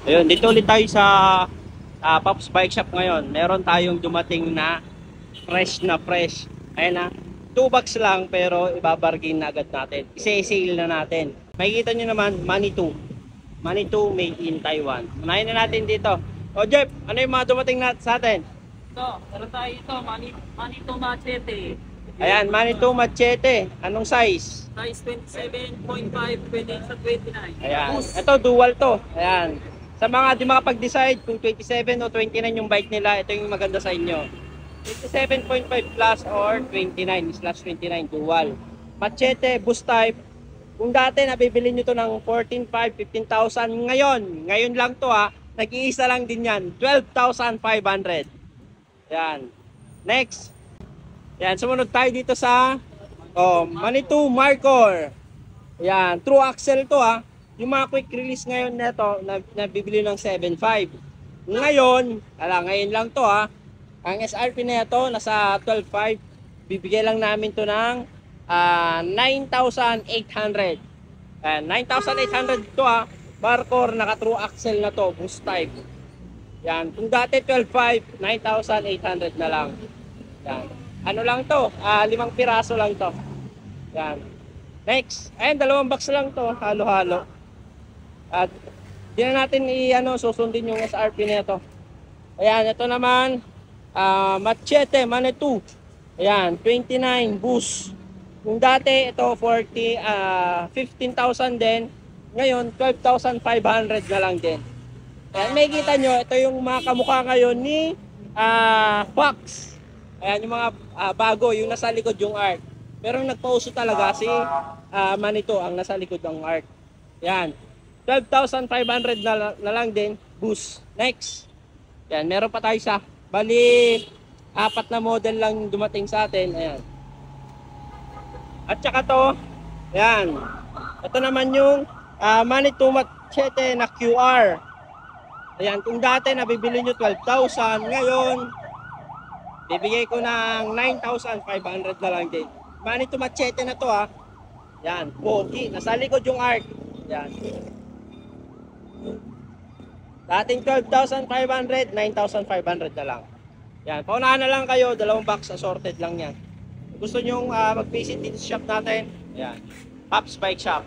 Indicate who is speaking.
Speaker 1: Ayun, dito ulit tayo sa Pops Bike Shop ngayon. Meron tayong dumating na fresh na fresh. Ayan na, 2 bucks lang pero ibabargain na agad natin. Isa-sale na natin. Makikita nyo naman, Manitou. Manitou made in Taiwan. Unahin na natin dito. O Jeff, ano yung mga dumating na sa atin?
Speaker 2: Ito, meron tayo ito, Manito Machete.
Speaker 1: Ayan, Manitou Machete. Anong size?
Speaker 2: Size 27.5, pwede sa 29.
Speaker 1: Ayan,
Speaker 2: Boost.
Speaker 1: ito dual to. Ayan. Sa mga di makapag-decide kung 27 o 29 yung bike nila, ito yung maganda sa inyo. 27.5 plus or 29/29 dual. Machete, boost type. Kung dati nabibili nyo to ng 14,500, 15,000, ngayon lang to ha, nag-iisa lang din yan, 12,500. Yan. Next. Yan, sumunod tayo dito sa Manitou Markor. Yan, true axle to ha. Yung mga quick release ngayon neto, nabibili ng 7,500. Ngayon lang to ha. Ang SRP nito nasa 12,500. Bibigay lang namin to ng 9,800. 9,800 to ha. Markor, naka true axle na to, boost type. Yan, kung dati 12,500, 9,800 na lang. Yan. Ano lang to? 5 piraso lang to. Yan. Next, ayun, 2 box lang to, halo-halo. At di na natin susundin yung SRP nito. Ayan, ito naman Machete Manitou. Ayan, 29 boost. Kung dati ito 15,000 din, ngayon 12,500 na lang din. Ayan, may kita nyo, ito yung mga kamukha ngayon ni Fox. Ayan, yung mga bago, yung nasa likod yung art. Pero nagpauso talaga si Manitou ang nasa likod ng art. Ayan, 12,500 na lang din, boost. Next. Yan, meron pa tayo sa bali 4 na model lang dumating sa atin. Ayan. At saka to, ayan. Ito naman yung Manitou Machete na QR. Ayan, kung dati nabibili nyo 12,000, ngayon bibigay ko ng 9,500 na lang din. Manitou Machete na to ha. Yan, pogi. Nasa likod yung art. Yan. Dating 12,500, 9,500 na lang. Yan, paunahan na lang kayo, 2 box assorted lang yan. Gusto nyo mag-visit dito sa shop natin? Yan, Pops Bike Shop.